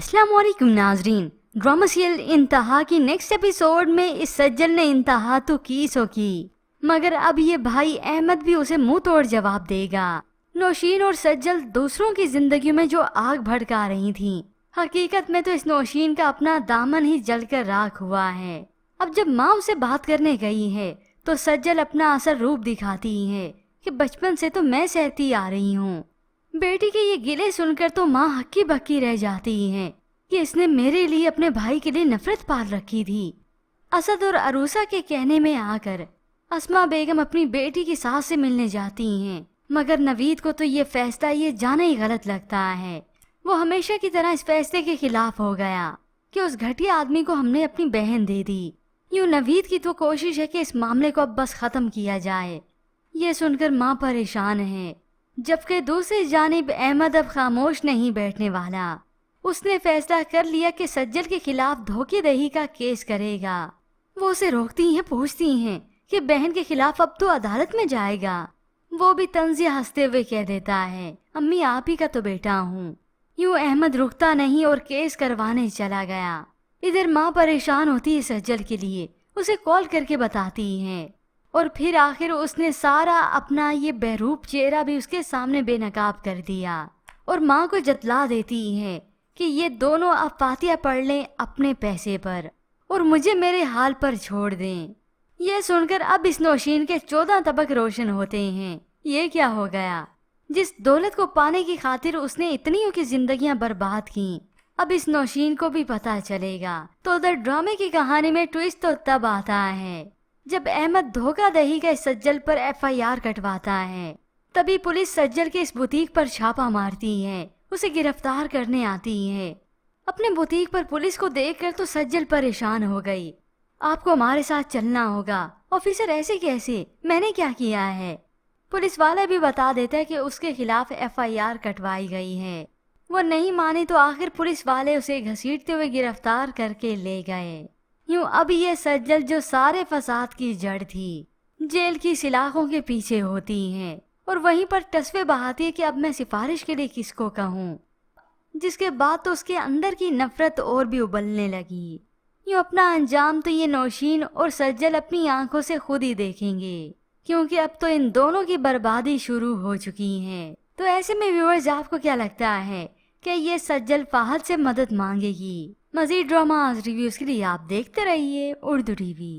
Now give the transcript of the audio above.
अस्सलाम वालेकुम नाजरीन। ड्रामा सीरियल इंतहा की नेक्स्ट एपिसोड में इस सज्जल ने इंतहा तो की सो की, मगर अब ये भाई अहमद भी उसे मुंह तोड़ जवाब देगा। नौशीन और सज्जल दूसरों की जिंदगी में जो आग भड़का रही थी, हकीकत में तो इस नौशीन का अपना दामन ही जलकर राख हुआ है। अब जब माँ उसे बात करने गई है तो सज्जल अपना असल रूप दिखाती है कि बचपन से तो मैं सहती आ रही हूँ। बेटी के ये गिले सुनकर तो माँ हक्की बक्की रह जाती है कि इसने मेरे लिए अपने भाई के लिए नफरत पाल रखी थी। असद और अरूसा के कहने में आकर अस्मा बेगम अपनी बेटी की सास से मिलने जाती हैं, मगर नवीद को तो ये फैसला ये जाना ही गलत लगता है। वो हमेशा की तरह इस फैसले के खिलाफ हो गया कि उस घटिया आदमी को हमने अपनी बहन दे दी। यूं नवीद की तो कोशिश है कि इस मामले को अब बस खत्म किया जाए। ये सुनकर माँ परेशान है, जबकि दूसरी जानिब अहमद अब खामोश नहीं बैठने वाला। उसने फैसला कर लिया कि सज्जल के खिलाफ धोखेदही का केस करेगा। वो उसे रोकती हैं, पूछती हैं कि बहन के खिलाफ अब तो अदालत में जाएगा। वो भी तंजिया हंसते हुए कह देता है, अम्मी आप ही का तो बेटा हूँ। यूं अहमद रुकता नहीं और केस करवाने चला गया। इधर माँ परेशान होती है सज्जल के लिए, उसे कॉल करके बताती है और फिर आखिर उसने सारा अपना ये बहरूप चेहरा भी उसके सामने बेनकाब कर दिया और माँ को जतला देती है कि ये दोनों अब फातिहा पढ़ लें अपने पैसे पर और मुझे मेरे हाल पर छोड़ दें। ये सुनकर अब इस नौशीन के 14 तबक रोशन होते हैं। ये क्या हो गया? जिस दौलत को पाने की खातिर उसने इतनियों की जिंदगियां बर्बाद की, अब इस नौशीन को भी पता चलेगा। तो उधर ड्रामे की कहानी में ट्विस्ट तो तब आता है जब अहमद धोखाधड़ी का सज्जल पर FIR कटवाता है। तभी पुलिस सज्जल के इस बुटीक पर छापा मारती है, उसे गिरफ्तार करने आती है। अपने बुटीक पर पुलिस को देखकर तो सज्जल परेशान हो गई। आपको हमारे साथ चलना होगा। ऑफिसर ऐसे कैसे, मैंने क्या किया है? पुलिस वाला भी बता देता है कि उसके खिलाफ FIR कटवाई गई है। वो नहीं माने तो आखिर पुलिस वाले उसे घसीटते हुए गिरफ्तार करके ले गए। यूं अब ये सज्जल जो सारे फसाद की जड़ थी, जेल की सलाखों के पीछे होती हैं और वहीं पर तस्वे बहाती है कि अब मैं सिफारिश के लिए किसको कहूँ। जिसके बाद तो उसके अंदर की नफरत और भी उबलने लगी। यूं अपना अंजाम तो ये नौशीन और सज्जल अपनी आंखों से खुद ही देखेंगे, क्योंकि अब तो इन दोनों की बर्बादी शुरू हो चुकी है। तो ऐसे में व्यूअर्स, आपको क्या लगता है कि ये सज्जल फाहद से मदद मांगेगी? मजीद ड्रामा रिव्यूज के लिए आप देखते रहिए उर्दू TV।